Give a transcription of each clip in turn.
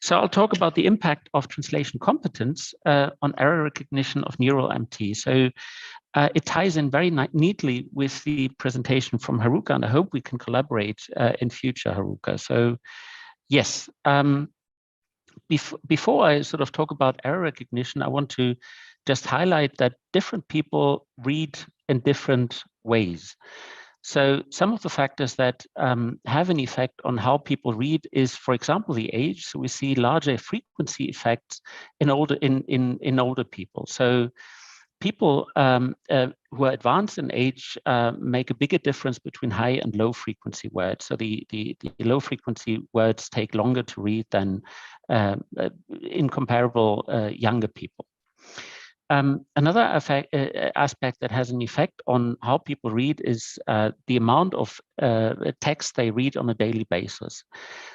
So I'll talk about the impact of translation competence on error recognition of neural MT. So it ties in very neatly with the presentation from Haruka, and I hope we can collaborate in future, Haruka. So yes, before I sort of talk about error recognition, I want to just highlight that different people read in different ways. So some of the factors that have an effect on how people read is, for example, the age. So we see larger frequency effects in older people. So people who are advanced in age make a bigger difference between high and low frequency words. So the low frequency words take longer to read than incomparable younger people. Another aspect that has an effect on how people read is the amount of text they read on a daily basis.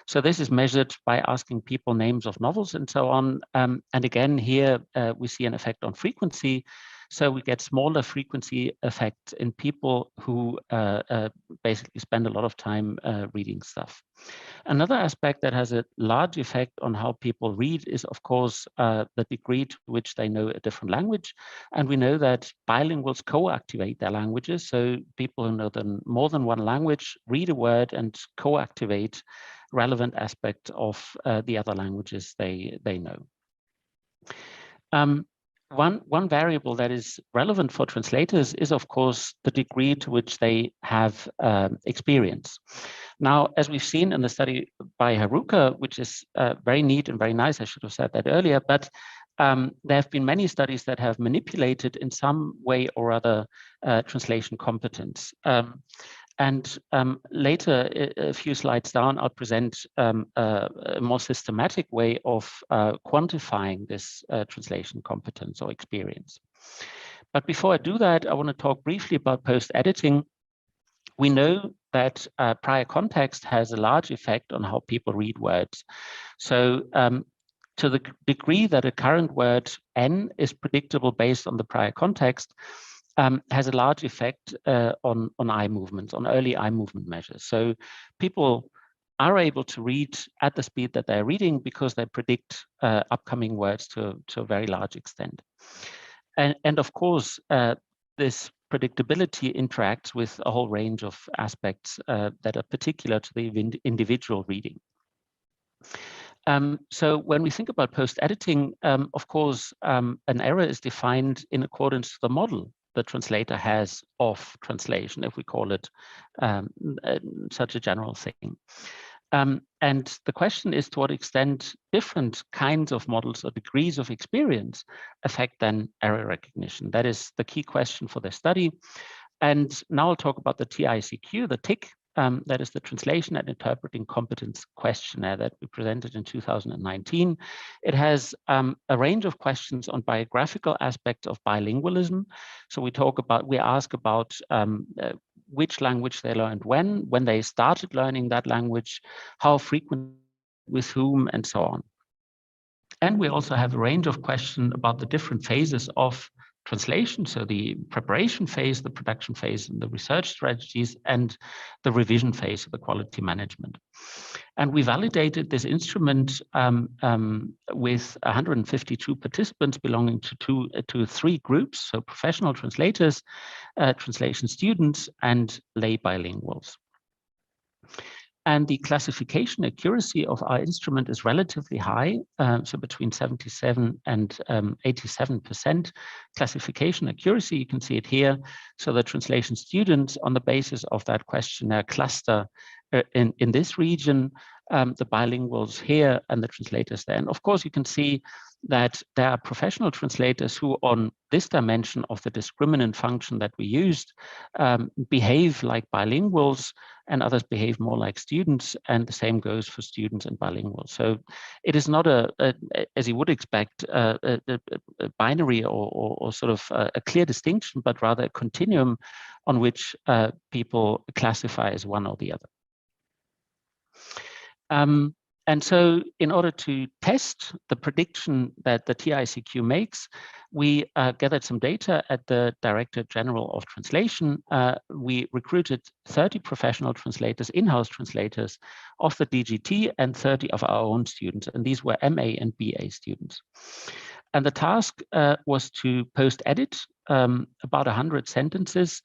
So this is measured by asking people names of novels and so on. And again, here we see an effect on frequency. So we get smaller frequency effects in people who basically spend a lot of time reading stuff. Another aspect that has a large effect on how people read is, of course, the degree to which they know a different language. And we know that bilinguals co-activate their languages. So people who know more than one language read a word and co-activate relevant aspects of the other languages they know. One variable that is relevant for translators is, of course, the degree to which they have experience. Now, as we've seen in the study by Haruka, which is very neat and very nice, I should have said that earlier, but there have been many studies that have manipulated in some way or other translation competence. And later, a few slides down, I'll present a more systematic way of quantifying this translation competence or experience. But before I do that, I want to talk briefly about post-editing. We know that prior context has a large effect on how people read words. So to the degree that a current word N is predictable based on the prior context, has a large effect on eye movements, on early eye movement measures. So people are able to read at the speed that they're reading because they predict upcoming words to a very large extent. And of course, this predictability interacts with a whole range of aspects that are particular to the individual reading. So when we think about post-editing, of course, an error is defined in accordance to the model the translator has of translation, if we call it such a general thing. And the question is to what extent different kinds of models or degrees of experience affect then error recognition. That is the key question for the study. And now I'll talk about the TICQ, the TIC, that is the Translation and Interpreting Competence Questionnaire that we presented in 2019. It has a range of questions on biographical aspects of bilingualism. So we ask about which language they learned when they started learning that language, how frequent, with whom, and so on. And we also have a range of questions about the different phases of translation, so the preparation phase, the production phase, and the research strategies, and the revision phase of the quality management. And we validated this instrument with 152 participants belonging to three groups, so professional translators, translation students, and lay bilinguals. And the classification accuracy of our instrument is relatively high, so between 77 and 87% classification accuracy. You can see it here. So the translation students, on the basis of that questionnaire, cluster in this region, the bilinguals here, and the translators there. And of course, you can see that there are professional translators who, on this dimension of the discriminant function that we used, behave like bilinguals, and others behave more like students, and the same goes for students and bilinguals. So it is not as you would expect, a binary or sort of a clear distinction, but rather a continuum on which people classify as one or the other. And so in order to test the prediction that the TICQ makes, we gathered some data at the Director General of Translation. We recruited 30 professional translators, in-house translators of the DGT, and 30 of our own students. And these were MA and BA students. And the task was to post-edit about 100 sentences,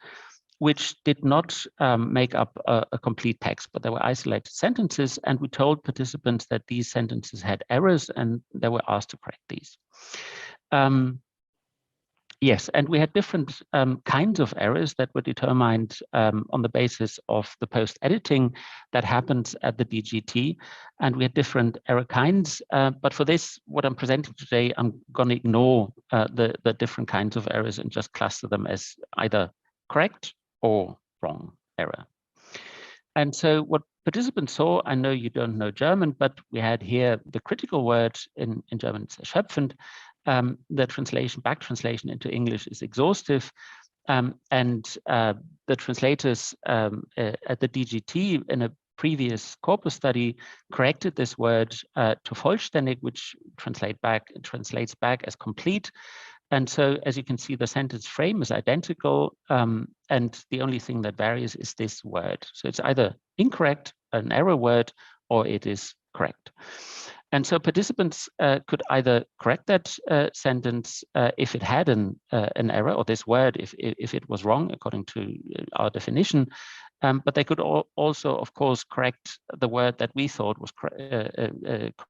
which did not make up a complete text, but they were isolated sentences. And we told participants that these sentences had errors, and they were asked to correct these. Yes, and we had different kinds of errors that were determined on the basis of the post-editing that happens at the DGT. And we had different error kinds. But for this, what I'm presenting today, I'm going to ignore the different kinds of errors and just cluster them as either correct or wrong error. And so what participants saw, I know you don't know German, but we had here the critical word in German, it's erschöpfend. The translation, back translation into English is exhaustive. And the translators at the DGT in a previous corpus study corrected this word to vollständig, which translates back as complete. And so, as you can see, the sentence frame is identical, and the only thing that varies is this word. So it's either incorrect, an error word, or it is correct. And so participants could either correct that sentence if it had an error, or this word if it was wrong according to our definition. But they could also, of course, correct the word that we thought was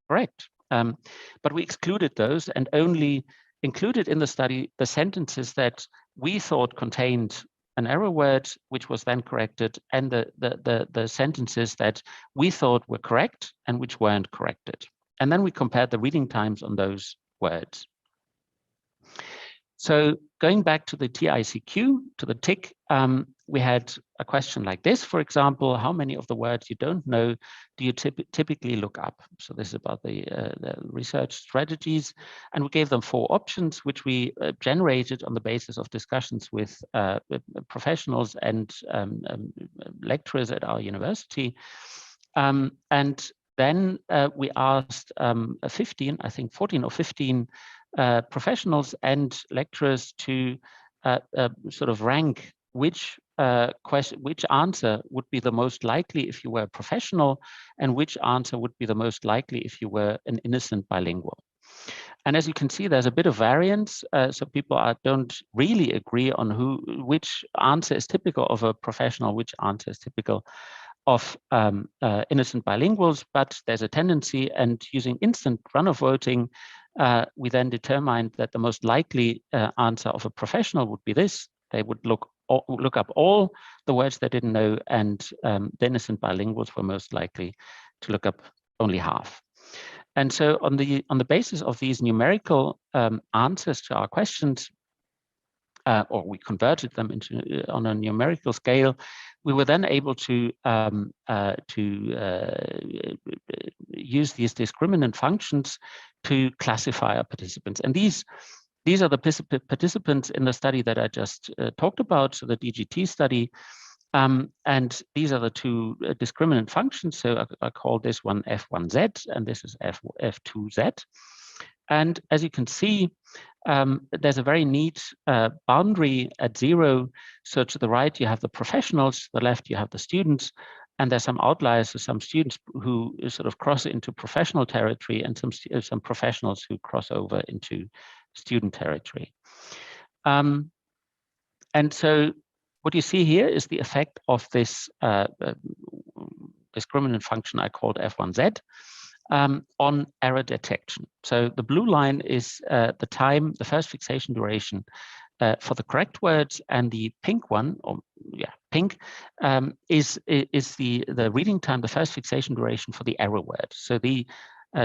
correct. But we excluded those and only included in the study the sentences that we thought contained an error word, which was then corrected, and the sentences that we thought were correct and which weren't corrected. And then we compared the reading times on those words. So going back to the TICQ, to the TIC, we had a question like this, for example: how many of the words you don't know do you typically look up? So this is about the research strategies. And we gave them 4 options, which we generated on the basis of discussions with professionals and lecturers at our university. And then we asked 14 or 15 professionals and lecturers to sort of rank which answer would be the most likely if you were a professional, and which answer would be the most likely if you were an innocent bilingual. And as you can see, there's a bit of variance. So people don't really agree on which answer is typical of a professional, which answer is typical of innocent bilinguals, but there's a tendency, and using instant runoff voting, we then determined that the most likely answer of a professional would be this. They would look up all the words they didn't know, and the innocent bilinguals were most likely to look up only half. And so on the basis of these numerical answers to our questions, or we converted them into on a numerical scale, we were then able to use these discriminant functions to classify our participants. And these are the participants in the study that I just talked about, so the DGT study. And these are the 2 discriminant functions. So I call this one F1Z, and this is F2Z. And as you can see, there's a very neat boundary at 0. So to the right, you have the professionals, to the left, you have the students, and there's some outliers, so some students who sort of cross into professional territory, and some professionals who cross over into student territory. And so what you see here is the effect of this discriminant function I called F1Z. On error detection. So the blue line is the first fixation duration for the correct words, and the pink one, pink, is the reading time, the first fixation duration for the error word. So the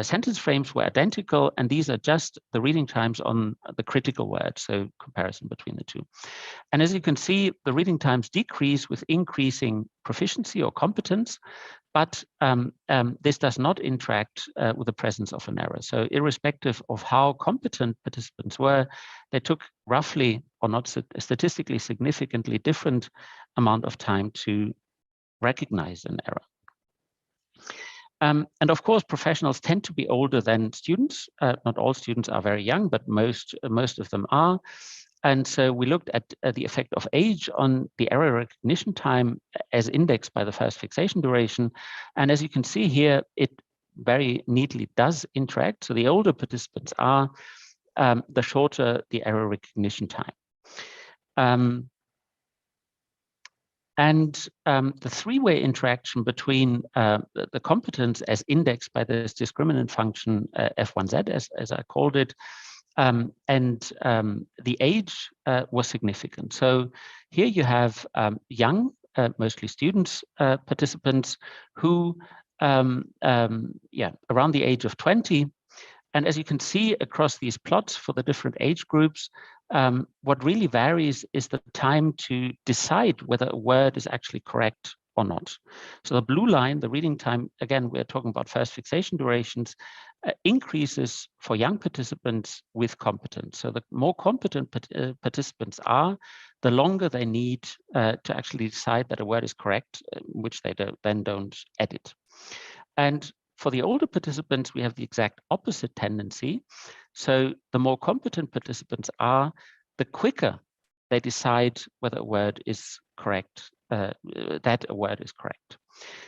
sentence frames were identical, and these are just the reading times on the critical word, so comparison between the 2. And as you can see, the reading times decrease with increasing proficiency or competence, but this does not interact with the presence of an error. So irrespective of how competent participants were, they took roughly, or not statistically significantly different amount of time to recognize an error. And of course, professionals tend to be older than students. Not all students are very young, but most of them are. And so we looked at the effect of age on the error recognition time as indexed by the first fixation duration. And as you can see here, it very neatly does interact. So the older participants are, the shorter the error recognition time. And the three-way interaction between the competence as indexed by this discriminant function F1Z, as I called it, and the age was significant. So here you have young, mostly students, participants who, around the age of 20. And as you can see across these plots for the different age groups, what really varies is the time to decide whether a word is actually correct or not. So the blue line, the reading time, again, we're talking about first fixation durations, increases for young participants with competence. So the more competent participants are, the longer they need to actually decide that a word is correct, which they then don't edit. And for the older participants, we have the exact opposite tendency. So the more competent participants are, the quicker they decide whether a word is correct, that a word is correct.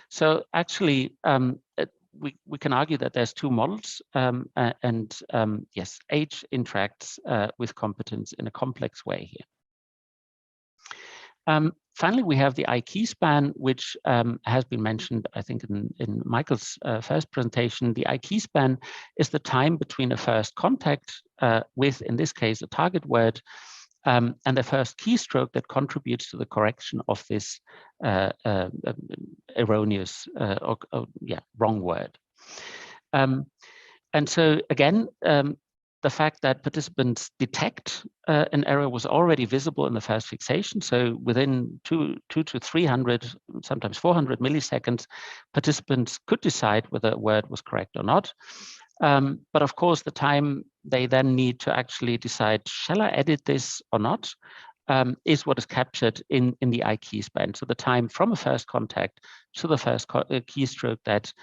So actually, we can argue that there's two models, yes, age interacts with competence in a complex way here. Finally, we have the I-key span, which has been mentioned, I think, in Michael's first presentation. The I-key span is the time between a first contact with, in this case, a target word, and the first keystroke that contributes to the correction of this erroneous wrong word. And so again, the fact that participants detect an error was already visible in the first fixation. So within 200 to 300, sometimes 400 milliseconds, participants could decide whether a word was correct or not. But of course, the time they then need to actually decide, shall I edit this or not, is what is captured in the I-key span. So the time from a first contact to the first keystroke that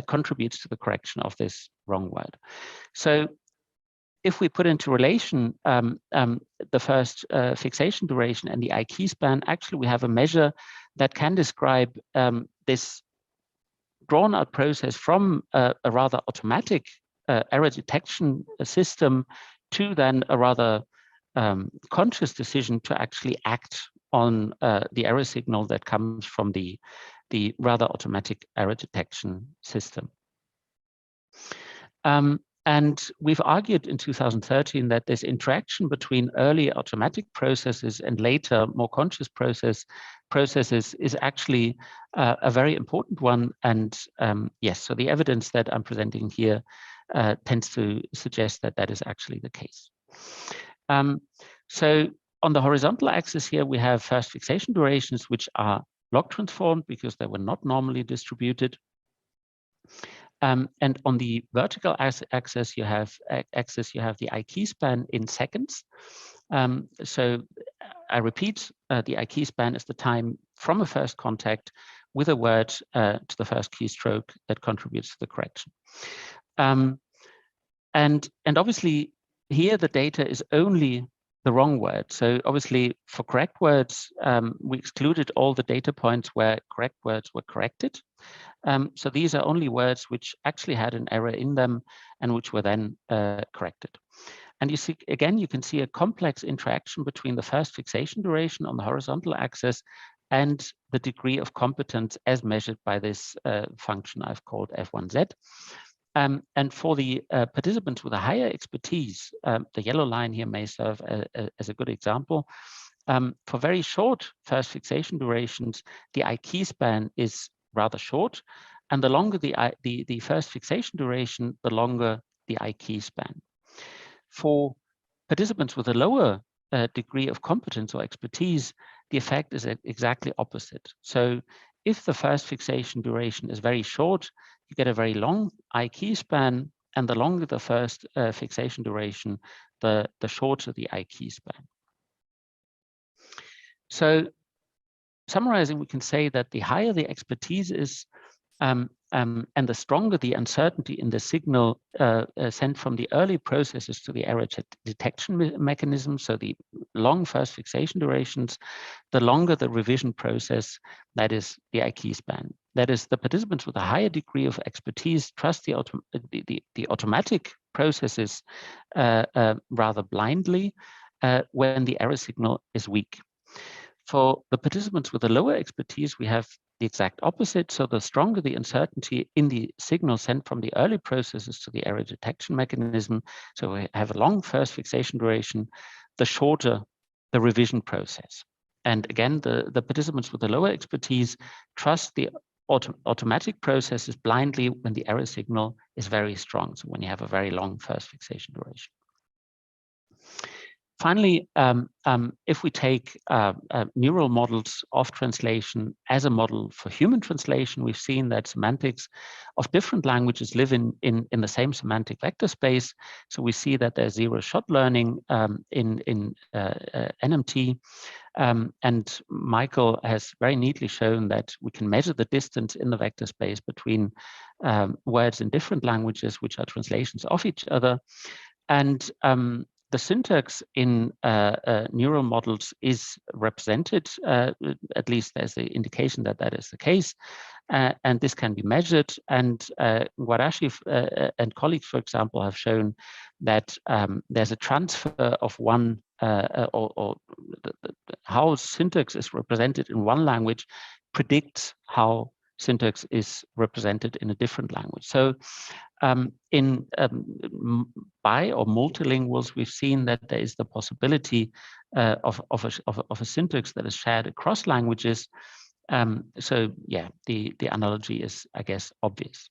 contributes to the correction of this wrong word. So if we put into relation the first fixation duration and the I-key span, actually we have a measure that can describe this drawn out process from a rather automatic error detection system to then a rather conscious decision to actually act on the error signal that comes from the rather automatic error detection system. And we've argued in 2013 that this interaction between early automatic processes and later more conscious processes is actually a very important one. And yes, so the evidence that I'm presenting here tends to suggest that that is actually the case. So on the horizontal axis here, we have first fixation durations, which are log transformed because they were not normally distributed. And on the vertical axis, you have the I-key span in seconds. So I repeat, the I-key span is the time from a first contact with a word to the first keystroke that contributes to the correction. And obviously here the data is only the wrong word. So obviously for correct words, we excluded all the data points where correct words were corrected. So these are only words which actually had an error in them and which were then corrected. And you see, again, you can see a complex interaction between the first fixation duration on the horizontal axis and the degree of competence as measured by this function I've called F1Z. And for the participants with a higher expertise, the yellow line here may serve as a good example. For very short first fixation durations, the I-key span is rather short, and the longer the first fixation duration, the longer the I-key span. For participants with a lower degree of competence or expertise, the effect is exactly opposite. So if the first fixation duration is very short, you get a very long I-key span, and the longer the first fixation duration, the shorter the I-key span. So summarizing, we can say that the higher the expertise is, and and the stronger the uncertainty in the signal sent from the early processes to the error detection mechanism, so the long first fixation durations, the longer the revision process, that is the IK span. That is, the participants with a higher degree of expertise trust the automatic processes rather blindly when the error signal is weak. For the participants with a lower expertise, we have the exact opposite. So the stronger the uncertainty in the signal sent from the early processes to the error detection mechanism, so we have a long first fixation duration, the shorter the revision process. And again, the participants with the lower expertise trust the automatic processes blindly when the error signal is very strong, so when you have a very long first fixation duration. Finally, if we take neural models of translation as a model for human translation, we've seen that semantics of different languages live in the same semantic vector space. So we see that there's zero-shot learning in NMT. And Michael has very neatly shown that we can measure the distance in the vector space between words in different languages, which are translations of each other. And the syntax in neural models is represented, at least there's the indication that that is the case, and this can be measured. And Guarashi and colleagues, for example, have shown that there's a transfer of one, or how syntax is represented in one language predicts how syntax is represented in a different language. So in bi or multilinguals, we've seen that there is the possibility of a syntax that is shared across languages. So yeah, the analogy is, I guess, obvious.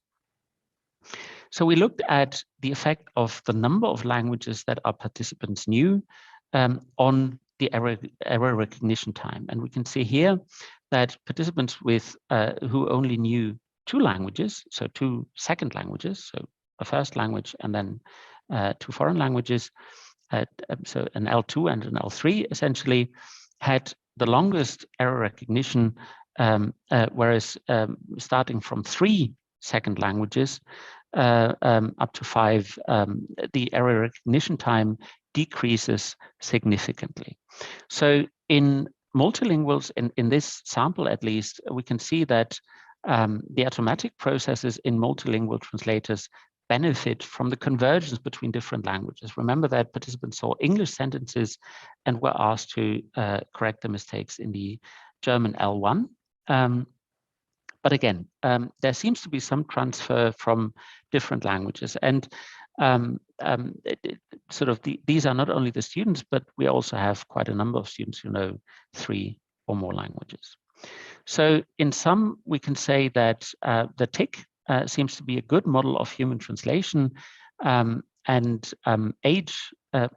So we looked at the effect of the number of languages that our participants knew on the error recognition time. And we can see here that participants with who only knew 2 languages, so 2 second languages, so a first language and then 2 foreign languages, so an L2 and an L3 essentially, had the longest error recognition, whereas starting from 3 second languages up to 5, the error recognition time decreases significantly. So in multilinguals, in this sample at least, we can see that the automatic processes in multilingual translators benefit from the convergence between different languages. Remember that participants saw English sentences and were asked to correct the mistakes in the German L1. But again, there seems to be some transfer from different languages. And these are not only the students, but we also have quite a number of students who know 3 or more languages. So in sum, we can say that the TIC seems to be a good model of human translation, and age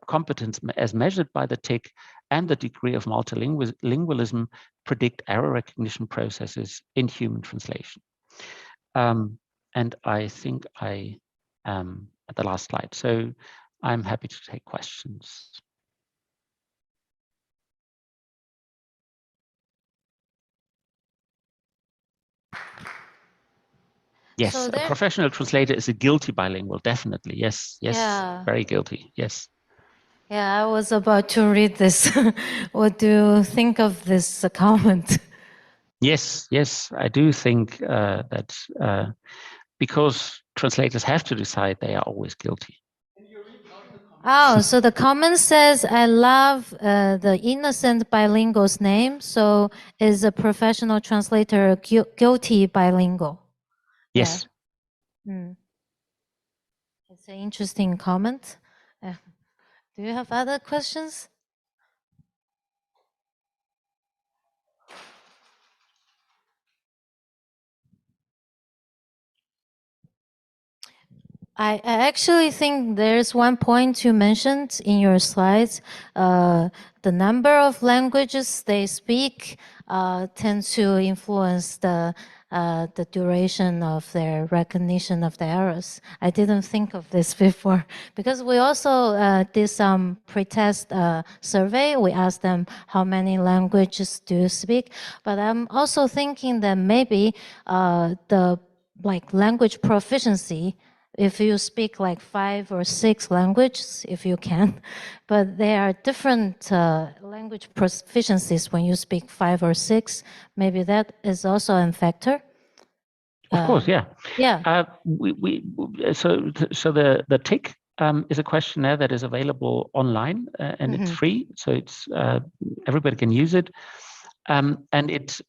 competence as measured by the TIC and the degree of multilingualism predict error recognition processes in human translation. And I think I am at the last slide, so I'm happy to take questions. Yes, so a professional translator is a guilty bilingual, definitely. Yes, yes, yeah. Very guilty, yes. Yeah, I was about to read this. What do you think of this comment? Yes, yes, I do think that because translators have to decide, they are always guilty. Oh, so the comment says, I love the innocent bilingual's name. So is a professional translator guilty bilingual? Yes. Yeah. Mm. It's an interesting comment. Do you have other questions? I actually think there's one point you mentioned in your slides. The number of languages they speak tends to influence the duration of their recognition of the errors. I didn't think of this before because we also did some pre-test survey. We asked them how many languages do you speak, but I'm also thinking that maybe the like language proficiency if you speak like 5 or 6 languages, if you can, but there are different language proficiencies when you speak 5 or 6. Maybe that is also a factor. Of course, yeah. Yeah. So the TIC is a questionnaire that is available online and it's free, so it's everybody can use it. And it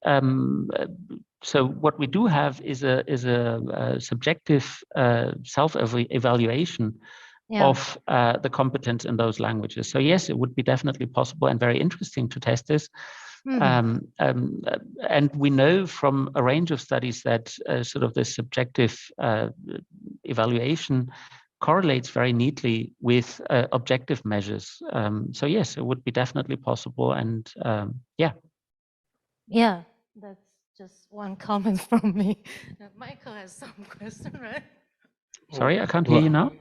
so what we do have is a subjective self-evaluation of the competence in those languages. So yes, it would be definitely possible and very interesting to test this. And we know from a range of studies that sort of this subjective evaluation correlates very neatly with objective measures. So yes, it would be definitely possible, and yeah. Yeah, that's just one comment from me. Michael has some question, right? Sorry, I can't hear you now.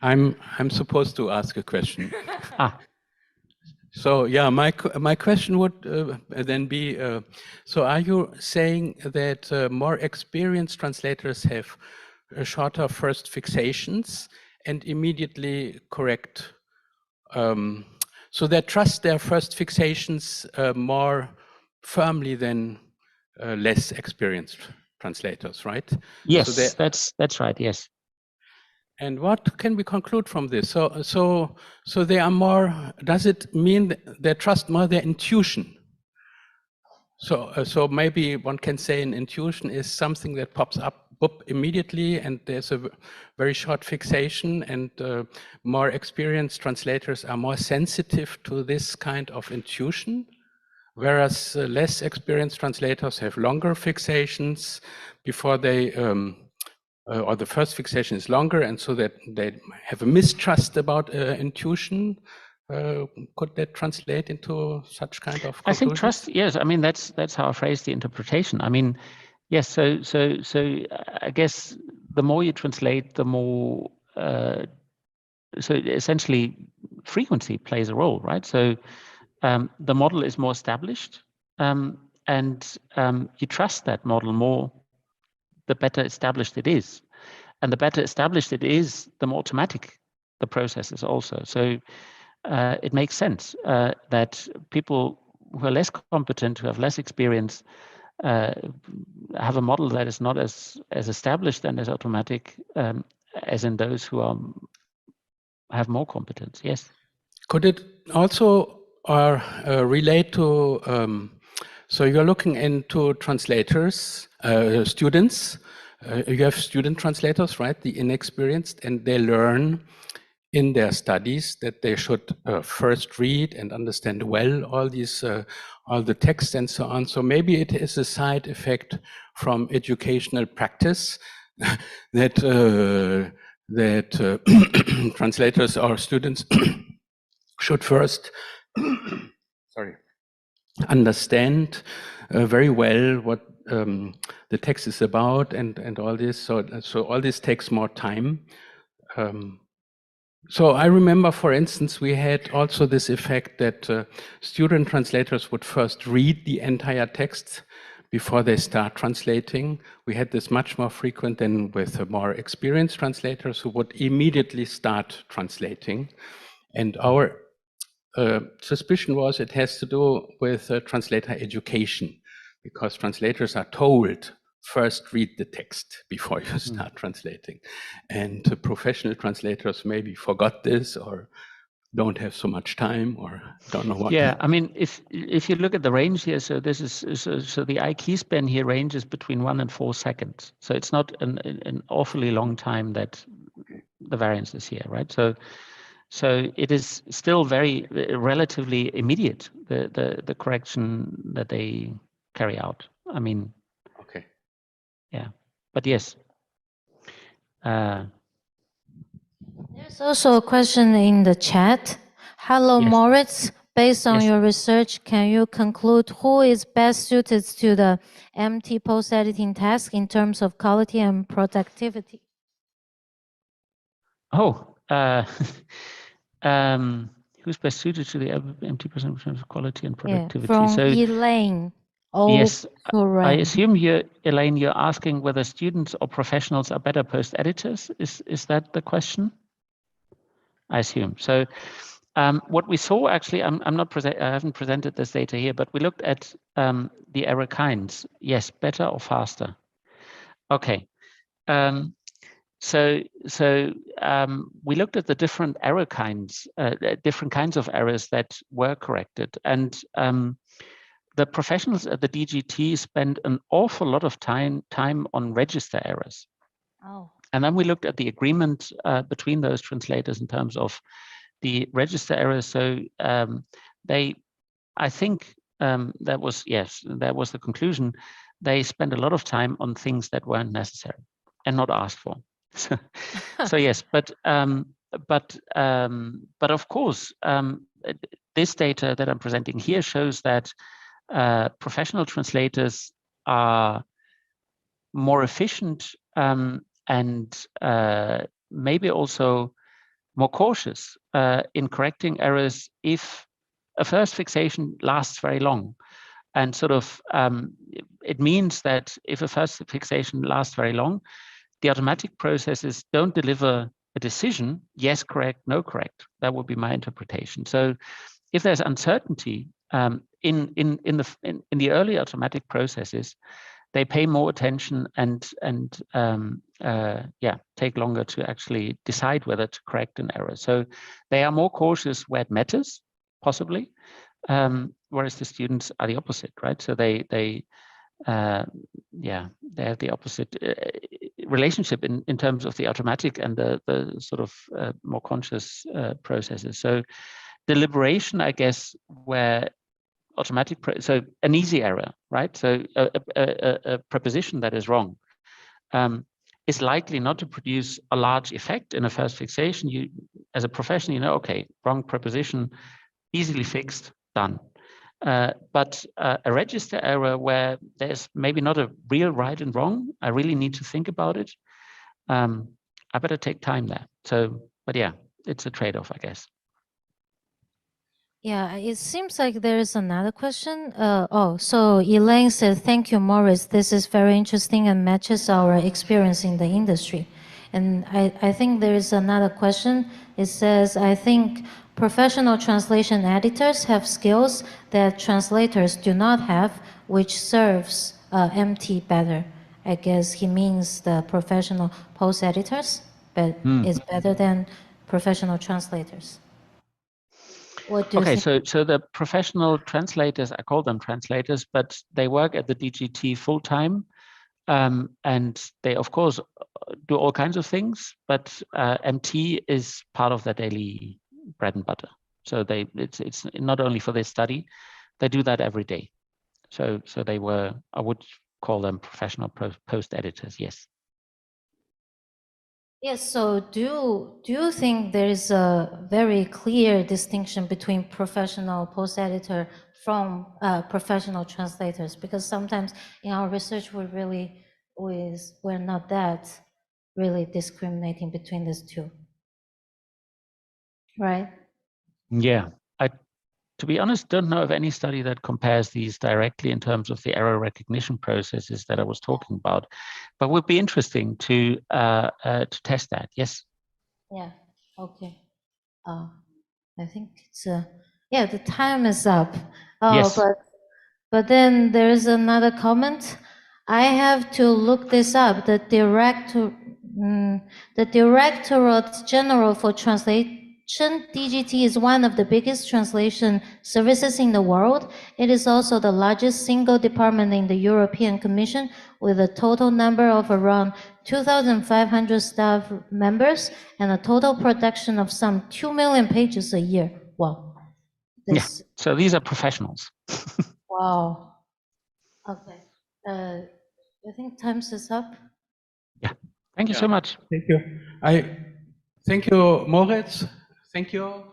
I'm supposed to ask a question. So yeah, my question would then be, so are you saying that more experienced translators have shorter first fixations and immediately correct, so they trust their first fixations more firmly than less experienced translators, right? Yes, so that's right, yes. And what can we conclude from this? So they are more, does it mean they trust more their intuition? So maybe one can say an intuition is something that pops up immediately and there's a very short fixation, and more experienced translators are more sensitive to this kind of intuition, whereas less experienced translators have longer fixations before they or the first fixation is longer, and so that they have a mistrust about intuition. Could that translate into such kind of conclusions? I think trust, yes. I mean, that's how I phrase the interpretation. I mean, yes. So I guess the more you translate, the more. So essentially, frequency plays a role, right? So the model is more established, and you trust that model more, the better established it is. And the better established it is, the more automatic the process is also. So it makes sense that people who are less competent, who have less experience, have a model that is not as established and as automatic as in those who have more competence. Yes. Could it also relate to, so you're looking into translators, students, you have student translators, right? The inexperienced, and they learn in their studies that they should first read and understand well all these, all the texts and so on. So maybe it is a side effect from educational practice that translators or students should first understand very well what the text is about and all this. So all this takes more time. So I remember, for instance, we had also this effect that student translators would first read the entire text before they start translating. We had this much more frequent than with more experienced translators who would immediately start translating. And our suspicion was it has to do with translator education, because translators are told first read the text before you start translating. And professional translators maybe forgot this or don't have so much time or don't know what. Yeah, I mean, if you look at the range here, so this is so the I key span here ranges between 1 and 4 seconds. So it's not an awfully long time that the variance is here, right? So it is still very relatively immediate, the correction that they carry out. I mean, okay, yeah, but yes. There's also a question in the chat. Hello, Yes. Moritz. Based on Yes. your research, can you conclude who is best suited to the MT post-editing task in terms of quality and productivity? Oh, who's best suited to the MT post-editing quality and productivity? Yeah, from so, Elaine. Oh, yes, I correct. assume Elaine, you're asking whether students or professionals are better post editors. Is that the question? I assume so. What we saw actually, I haven't presented this data here, but we looked at the error kinds. Yes, better or faster. Okay. So we looked at the different error kinds, different kinds of errors that were corrected, and the professionals at the DGT spend an awful lot of time on register errors. Oh. And then we looked at the agreement between those translators in terms of the register errors. So I think that was the conclusion. They spend a lot of time on things that weren't necessary and not asked for. So yes, but of course, this data that I'm presenting here shows that professional translators are more efficient and maybe also more cautious in correcting errors if a first fixation lasts very long. And sort of it means that if a first fixation lasts very long, the automatic processes don't deliver a decision, yes, correct, no, correct. That would be my interpretation. So if there's uncertainty in the early automatic processes, they pay more attention and take longer to actually decide whether to correct an error. So they are more cautious where it matters, possibly, whereas the students are the opposite, right? So they have the opposite relationship in terms of the automatic and the sort of more conscious processes. So deliberation, I guess, where automatic, so an easy error, right? So a preposition that is wrong is likely not to produce a large effect in a first fixation. You, as a professional, you know, okay, wrong preposition, easily fixed, done. But a register error where there's maybe not a real right and wrong, I really need to think about it. I better take time there. So, but yeah, it's a trade-off, I guess. Yeah, it seems like there is another question. So Elaine said, thank you, Moritz. This is very interesting and matches our experience in the industry. And I think there is another question. It says, I think professional translation editors have skills that translators do not have, which serves MT better. I guess he means the professional post editors, but is better than professional translators. What do you think? So the professional translators, I call them translators, but they work at the DGT full time, and they of course do all kinds of things. But MT is part of their daily bread and butter. So it's not only for their study, they do that every day. So they were, I would call them professional post editors. Yes. Yes, so do you think there is a very clear distinction between professional post-editor from professional translators? Because sometimes in our research, we're not that really discriminating between these two, right? Yeah, to be honest, don't know of any study that compares these directly in terms of the error recognition processes that I was talking about, but would be interesting to test that. Yes. Yeah. Okay. I think it's the time is up. Yes. But then there is another comment. I have to look this up. The Directorate General for Translation, DGT, is one of the biggest translation services in the world. It is also the largest single department in the European Commission, with a total number of around 2,500 staff members and a total production of some 2 million pages a year. Wow. Yeah. So these are professionals. Wow. Okay. I think time's is up. Yeah. Thank you so much. Thank you. Thank you, Moritz. Thank you.